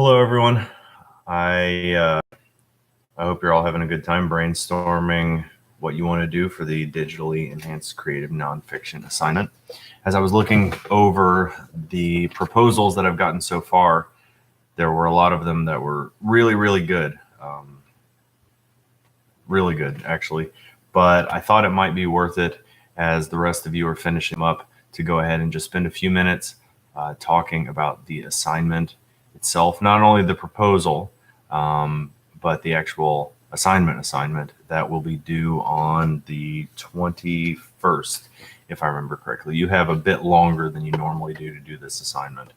Hello, everyone. I hope you're all having a good time brainstorming what you want to do for the digitally enhanced creative nonfiction assignment. As I was looking over the proposals that I've gotten so far, there were a lot of them that were really good. Really good, actually. But I thought it might be worth it, as the rest of you are finishing them up, to go ahead and just spend a few minutes talking about the assignment itself, not only the proposal, but the actual assignment that will be due on the 21st, if I remember correctly. You have a bit longer than you normally do to do this assignment.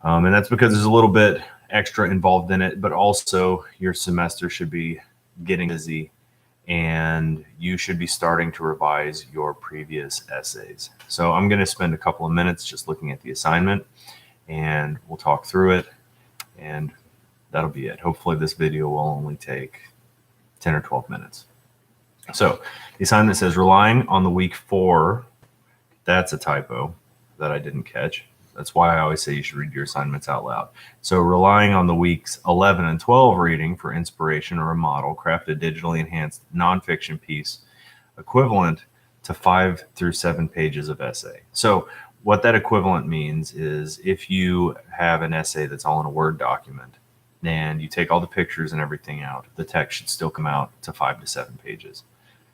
And that's because there's a little bit extra involved in it, but also your semester should be getting busy and you should be starting to revise your previous essays. So I'm going to spend a couple of minutes just looking at the assignment and we'll talk through it, and that'll be it. Hopefully this video will only take 10 or 12 minutes. So the assignment says relying on the week 4. That's a typo that I didn't catch. That's why I always say you should read your assignments out loud. So relying on the weeks 11 and 12 reading for inspiration or a model, craft a digitally enhanced nonfiction piece equivalent to 5 through 7 pages of essay. So what that equivalent means is if you have an essay that's all in a Word document and you take all the pictures and everything out, the text should still come out to 5 to 7 pages.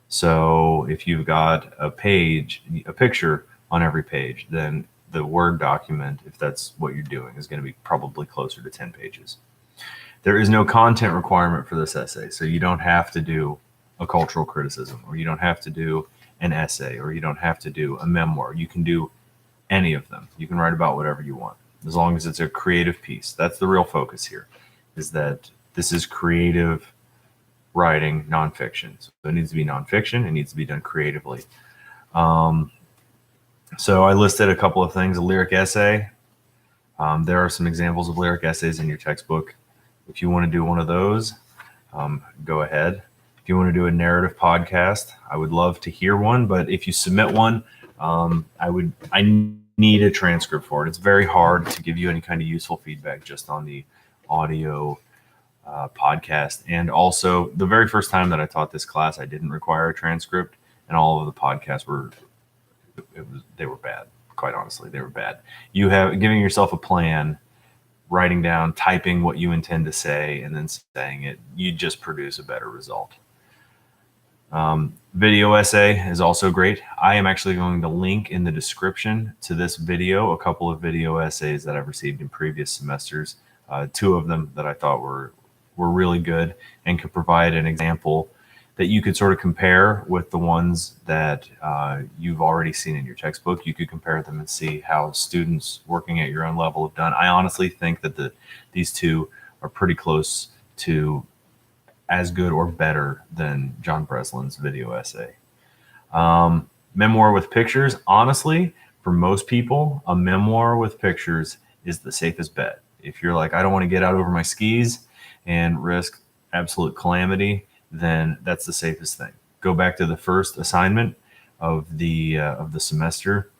So if you've got a picture on every page, then the Word document, if that's what you're doing, is going to be probably closer to 10 pages. There is no content requirement for this essay, so you don't have to do a cultural criticism, or you don't have to do an essay, or you don't have to do a memoir. You can do any of them. You can write about whatever you want, as long as it's a creative piece. That's the real focus here, is that this is creative writing nonfiction. So it needs to be nonfiction. It needs to be done creatively. So I listed a couple of things. A lyric essay. There are some examples of lyric essays in your textbook. If you want to do one of those, go ahead. If you want to do a narrative podcast, I would love to hear one. But if you submit one, I need a transcript for it. It's very hard to give you any kind of useful feedback just on the audio podcast. And also, the very first time that I taught this class, I didn't require a transcript, and all of the podcasts they were bad. Quite honestly, they were bad. You have giving yourself a plan, writing down, typing what you intend to say, and then saying it. You just produce a better result. Video essay is also great. I am actually going to link in the description to this video a couple of video essays that I've received in previous semesters. 2 of them that I thought were really good and could provide an example that you could sort of compare with the ones that you've already seen in your textbook. You could compare them and see how students working at your own level have done. I honestly think that these 2 are pretty close to as good or better than John Breslin's video essay. Memoir with pictures. Honestly, for most people, a memoir with pictures is the safest bet. If you're like, I don't want to get out over my skis and risk absolute calamity, then that's the safest thing. Go back to the first assignment of the semester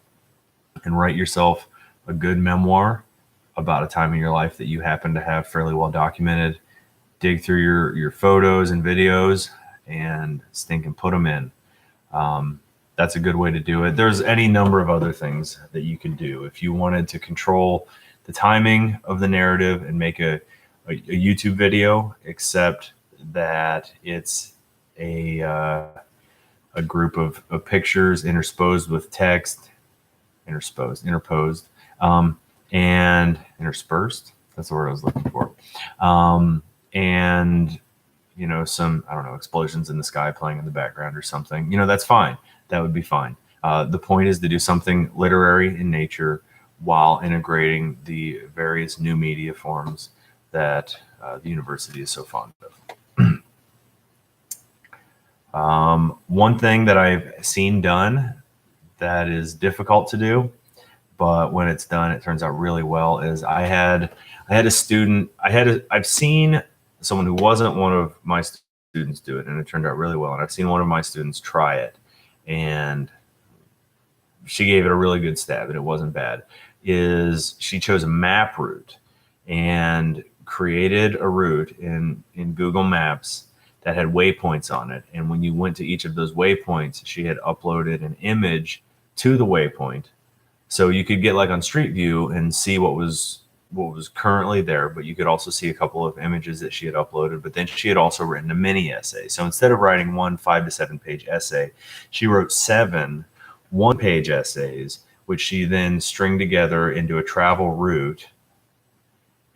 and write yourself a good memoir about a time in your life that you happen to have fairly well documented. Dig through your photos and videos and stink and put them in. That's a good way to do it. There's any number of other things that you can do. If you wanted to control the timing of the narrative and make a YouTube video, except that it's a group of pictures interposed with text, interposed, and interspersed. That's the word I was looking for. And some, I don't know, explosions in the sky playing in the background or something. That's fine. That would be fine. The point is to do something literary in nature while integrating the various new media forms that the university is so fond of. One thing that I've seen done that is difficult to do, but when it's done, it turns out really well, is I had a student, I've seen someone who wasn't one of my students do it, and it turned out really well. And I've seen one of my students try it, and she gave it a really good stab, and it wasn't bad. She chose a map route, and created a route in Google Maps that had waypoints on it. And when you went to each of those waypoints, she had uploaded an image to the waypoint. So you could get like on Street View and see what was currently there, but you could also see a couple of images that she had uploaded. But then she had also written a mini essay. So instead of writing one 5 to 7 page essay, she wrote 7 one-page essays, which she then stringed together into a travel route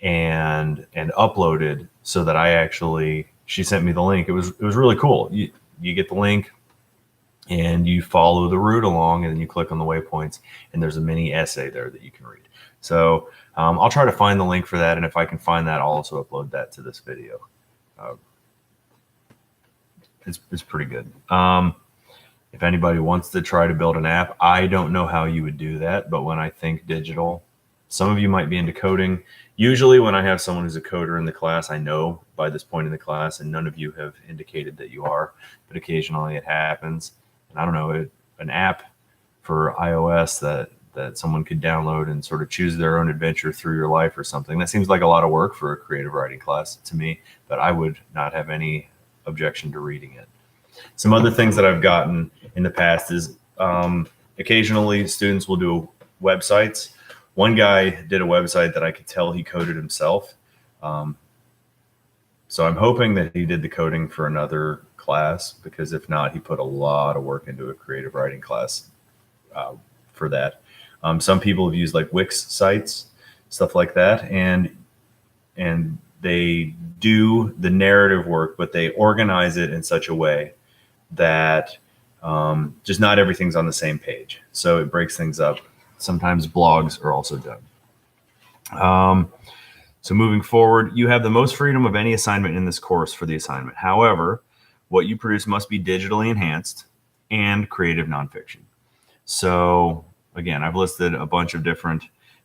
and uploaded, so that she sent me the link. It was really cool. You get the link and you follow the route along, and then you click on the waypoints, and there's a mini essay there that you can read. So I'll try to find the link for that, and if I can find that, I'll also upload that to this video. It's pretty good. If anybody wants to try to build an app, I don't know how you would do that, but when I think digital, some of you might be into coding. Usually when I have someone who's a coder in the class, I know by this point in the class, and none of you have indicated that you are, but occasionally it happens. And I don't know, an app for iOS that someone could download and sort of choose their own adventure through your life or something. That seems like a lot of work for a creative writing class to me, but I would not have any objection to reading it. Some other things that I've gotten in the past is occasionally students will do websites. One guy did a website that I could tell he coded himself. So I'm hoping that he did the coding for another class, because if not, he put a lot of work into a creative writing class for that. Some people have used like Wix sites, stuff like that, and they do the narrative work, but they organize it in such a way that just not everything's on the same page. So it breaks things up. Sometimes blogs are also done. So moving forward, you have the most freedom of any assignment in this course for the assignment. However, what you produce must be digitally enhanced and creative nonfiction. So again, I've listed a bunch of different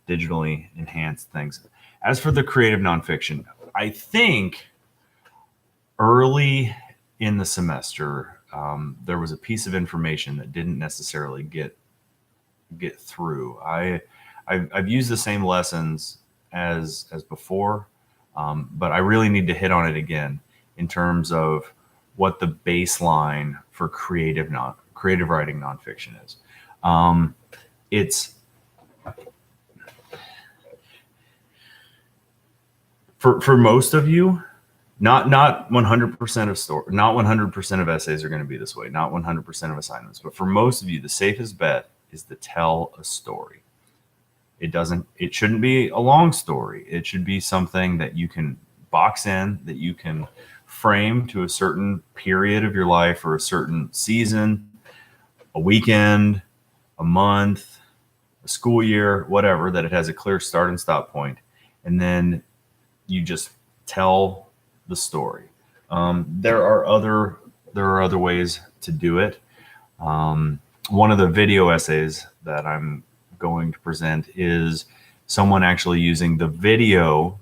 digitally enhanced things. As for the creative nonfiction, I think early in the semester, there was a piece of information that didn't necessarily get through. I've used the same lessons as before, but I really need to hit on it again in terms of what the baseline for creative writing nonfiction is. It's for most of you, not 100% of not 100% of essays are going to be this way, not 100% of assignments, but for most of you, the safest bet is to tell a story. It shouldn't be a long story. It should be something that you can box in, that you can frame to a certain period of your life or a certain season, a weekend, a month, a school year, whatever, that it has a clear start and stop point. And then you just tell the story. There are other ways to do it. One of the video essays that I'm going to present is someone actually using the video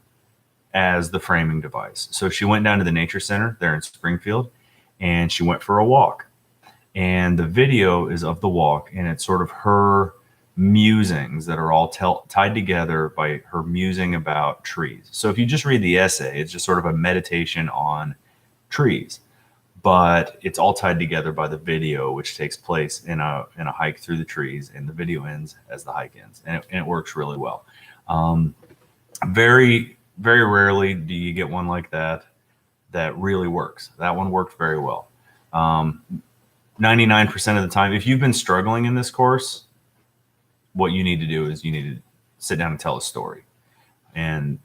as the framing device. So she went down to the nature center there in Springfield, and she went for a walk. And the video is of the walk, and it's sort of her musings that are all tied together by her musing about trees. So if you just read the essay, it's just sort of a meditation on trees, but it's all tied together by the video, which takes place in a hike through the trees, and the video ends as the hike ends, and it works really well. Very, very rarely do you get one like that really works. That one worked very well. 99% of the time, if you've been struggling in this course, what you need to do is you need to sit down and tell a story, and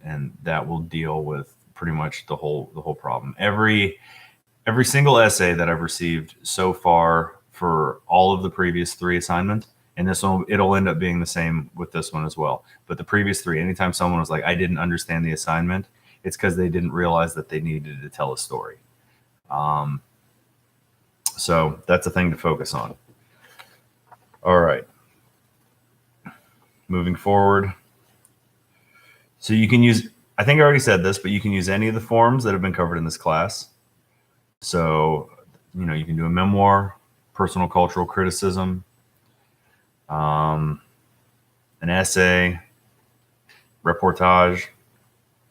that will deal with pretty much the whole problem. Every single essay that I've received so far for all of the previous 3 assignments, and this one, it'll end up being the same with this one as well. But the previous 3, anytime someone was like, I didn't understand the assignment, it's because they didn't realize that they needed to tell a story. So that's a thing to focus on. All right. Moving forward. So you can use, I think I already said this, but you can use any of the forms that have been covered in this class. So, you can do a memoir, personal cultural criticism, an essay, reportage,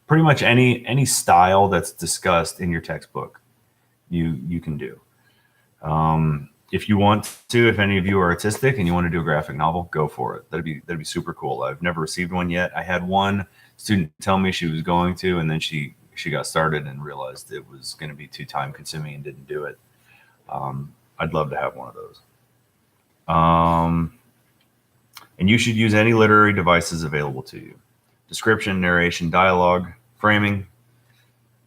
pretty much any style that's discussed in your textbook, you can do. If you want to, if any of you are artistic and you want to do a graphic novel, go for it. That'd be super cool. I've never received one yet. I had one student tell me she was going to, and then she got started and realized it was going to be too time consuming and didn't do it. I'd love to have one of those. And you should use any literary devices available to you. Description, narration, dialogue, framing,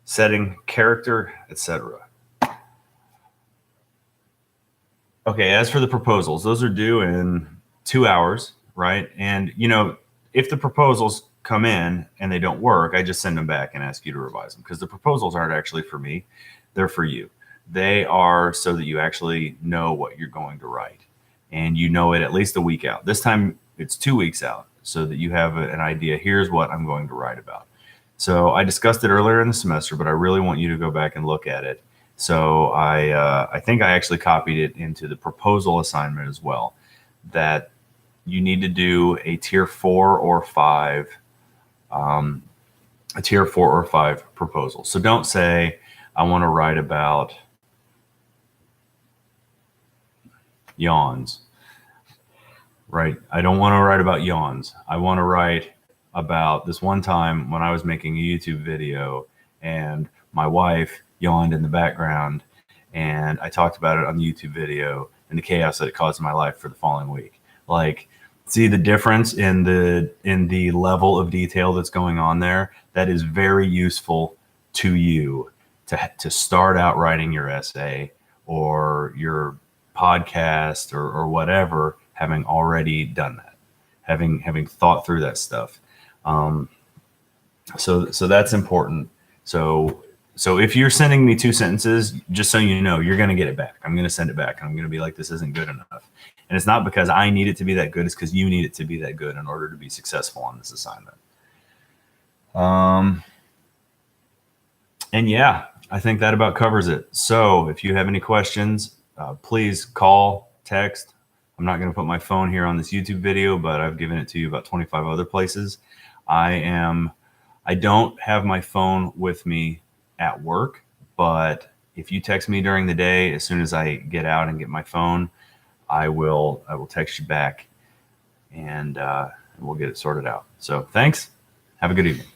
setting, character, etc. Okay, as for the proposals, those are due in 2 hours, right? And, if the proposals come in and they don't work, I just send them back and ask you to revise them, because the proposals aren't actually for me. They're for you. They are so that you actually know what you're going to write, and you know it at least a week out. This time it's 2 weeks out, so that you have an idea. Here's what I'm going to write about. So I discussed it earlier in the semester, but I really want you to go back and look at it. So I think I actually copied it into the proposal assignment as well, that you need to do a tier 4 or 5, proposal. So don't say, I want to write about yawns, right? I don't want to write about yawns. I want to write about this one time when I was making a YouTube video and my wife yawned in the background, and I talked about it on the YouTube video and the chaos that it caused in my life for the following week. Like, see the difference in the level of detail that's going on there? That is very useful to you to start out writing your essay or your podcast or whatever, having already done that, having thought through that stuff. So that's important. So if you're sending me 2 sentences, just so you know, you're going to get it back. I'm going to send it back. I'm going to be like, this isn't good enough. And it's not because I need it to be that good. It's because you need it to be that good in order to be successful on this assignment. And yeah, I think that about covers it. So if you have any questions, please call, text. I'm not going to put my phone here on this YouTube video, but I've given it to you about 25 other places. I don't have my phone with me at work, but if you text me during the day, as soon as I get out and get my phone, I will text you back, and we'll get it sorted out. So thanks. Have a good evening.